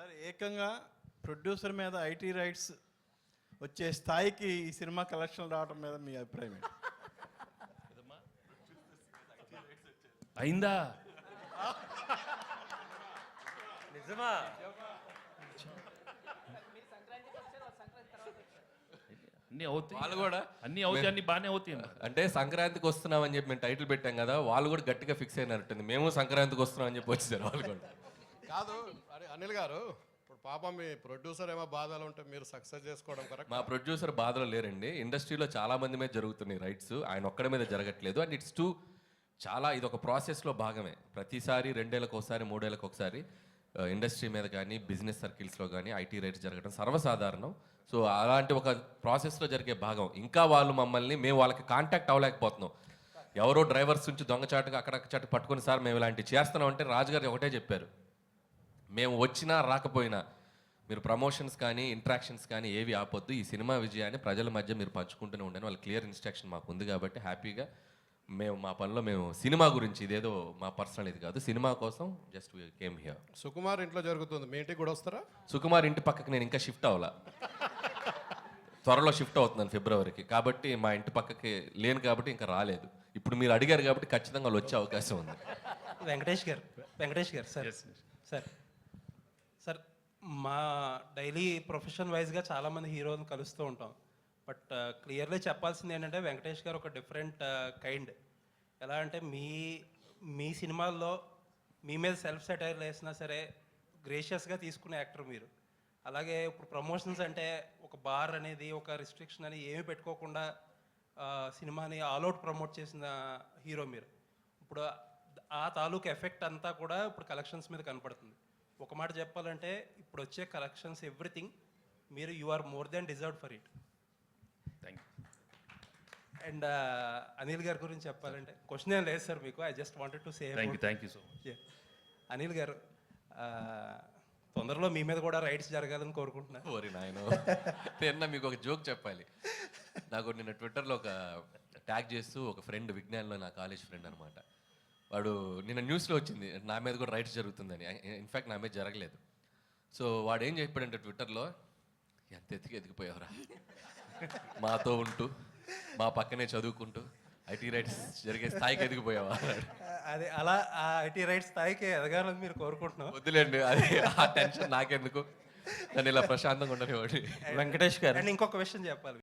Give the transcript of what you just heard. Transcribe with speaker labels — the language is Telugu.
Speaker 1: సార్ ఏకంగా ప్రొడ్యూసర్ మీద ఐటీ రైట్స్ వచ్చే స్థాయికి ఈ సినిమా కలెక్షన్ రావడం మీద మీ అభిప్రాయం ఏంటి?
Speaker 2: అయిందా?
Speaker 3: నిజమా?
Speaker 2: అన్నీ అవుతాయి,
Speaker 4: వాళ్ళు కూడా
Speaker 2: అన్నీ అవుతాయి, అన్నీ బాగానే అవుతాయి.
Speaker 4: అంటే సంక్రాంతికి వస్తున్నామని చెప్పి మేము టైటిల్ పెట్టాం కదా, వాళ్ళు కూడా గట్టిగా ఫిక్స్ అయినట్టుంది. మేము సంక్రాంతికి వస్తున్నాం అని చెప్పి వచ్చేసారు వాళ్ళు కూడా.
Speaker 5: కాదు అరే అనిల్ గారు, ఇప్పుడు పాపం మీ ప్రొడ్యూసర్ ఏమో బాధలు ఉంటే మీరు సక్సెస్ చేసుకోవడం కరెక్ట్.
Speaker 4: మా ప్రొడ్యూసర్ బాధలు లేరండి. ఇండస్ట్రీలో చాలా మంది మీద జరుగుతున్నాయి రైట్స్, ఆయన ఒక్కడి మీద జరగట్లేదు. అండ్ ఇట్స్ చాలా ఇది ఒక ప్రాసెస్లో భాగమే. ప్రతిసారి 2 ఏళ్ళకి ఒకసారి 3 ఏళ్ళకి ఒకసారి ఇండస్ట్రీ మీద కానీ బిజినెస్ సర్కిల్స్లో కానీ ఐటీ రైట్స్ జరగడం సర్వసాధారణం. సో అలాంటి ఒక ప్రాసెస్లో జరిగే భాగం. ఇంకా వాళ్ళు మమ్మల్ని, మేము వాళ్ళకి కాంటాక్ట్ అవ్వలేకపోతున్నాం. ఎవరో డ్రైవర్స్ నుంచి దొంగచాటుగా అక్కడక్కడ పట్టుకుని సార్ మేము ఇలాంటివి చేస్తున్నాం అంటే రాజుగారు ఒకటే చెప్పారు, మేము వచ్చినా రాకపోయినా మీరు ప్రమోషన్స్ కానీ ఇంట్రాక్షన్స్ కానీ ఏవి ఆపొద్దు, ఈ సినిమా విజయాన్ని ప్రజల మధ్య మీరు పంచుకుంటూనే ఉండండి. వాళ్ళ క్లియర్ ఇన్స్ట్రక్షన్ మాకు ఉంది కాబట్టి హ్యాపీగా మేము మా పనిలో మేము సినిమా గురించి, ఇదేదో మా పర్సనల్ ఇది కాదు, సినిమా కోసం జస్ట్ కేమ్ హియర్.
Speaker 5: సుకుమార్ ఇంట్లో జరుగుతుంది, మీ ఇంటికి కూడా వస్తారా?
Speaker 4: సుకుమార్ ఇంటి పక్కకి నేను ఇంకా షిఫ్ట్ అవ్వాలా, త్వరలో షిఫ్ట్ అవుతున్నాను ఫిబ్రవరికి. కాబట్టి మా ఇంటి పక్కకి లేను కాబట్టి ఇంకా రాలేదు. ఇప్పుడు మీరు అడిగారు కాబట్టి ఖచ్చితంగా వాళ్ళు వచ్చే అవకాశం ఉంది.
Speaker 6: వెంకటేష్ గారు సార్ మా డైలీ ప్రొఫెషన్ వైజ్గా చాలామంది హీరోలను కలుస్తూ ఉంటాం. బట్ క్లియర్లీ చెప్పాల్సింది ఏంటంటే వెంకటేష్ గారు ఒక డిఫరెంట్ కైండ్. ఎలా అంటే మీ సినిమాల్లో మీ మీద సెల్ఫ్ సెటైర్ వేసినా సరే గ్రేషియస్గా తీసుకునే యాక్టర్ మీరు. అలాగే ఇప్పుడు ప్రమోషన్స్ అంటే ఒక బార్ అనేది, ఒక రిస్ట్రిక్షన్ అని ఏమీ పెట్టుకోకుండా సినిమాని ఆల్అవుట్ ప్రమోట్ చేసిన హీరో మీరు. ఇప్పుడు ఆ తాలూకు ఎఫెక్ట్ అంతా కూడా ఇప్పుడు కలెక్షన్స్ మీద కనపడుతుంది. ఒక మాట చెప్పాలంటే ఇప్పుడు వచ్చే కలెక్షన్స్ ఎవ్రీథింగ్ మీరు you are more than deserved for it.
Speaker 2: Thank you.
Speaker 6: And Anil గారి గురించి చెప్పాలంటే క్వశ్చన్ ఏం లేదు సార్ మీకు. I just wanted to say
Speaker 2: thank you so much.
Speaker 6: Anil గారు, తొందరలో మీ మీద కూడా రైట్స్ జరగాలని కోరుకుంటున్నాను.
Speaker 4: ఓరి నాయనో, నిన్న మీకు ఒక జోక్ చెప్పాలి. నాకు నిన్న ట్విట్టర్లో ఒక ట్యాగ్ చేస్తూ ఒక ఫ్రెండ్, విజ్ఞాన్లో నా కాలేజ్ ఫ్రెండ్ అనమాట, వాడు నిన్న న్యూస్లో వచ్చింది నా మీద కూడా రైట్స్ జరుగుతుందని. ఇన్ఫ్యాక్ట్ నా మీద జరగలేదు. సో వాడు ఏం చెప్పాడంటే ట్విట్టర్లో, ఎంత ఎదిగిపోయావురా, మాతో ఉంటూ మా పక్కనే చదువుకుంటూ ఐటీ రైట్స్ జరిగే స్థాయికి ఎదిగిపోయావా?
Speaker 6: అది అలా ఆ ఐటీ రైట్స్ స్థాయికి ఎదగాలని మీరు కోరుకుంటున్నాం.
Speaker 4: వద్దులేండి, అది ఆ టెన్షన్ నాకెందుకు, నన్ను ఇలా ప్రశాంతంగా ఉండనివ్వండి.
Speaker 6: వెంకటేష్ గారు, అండ్ ఇంకొక విషయం చెప్పాలి.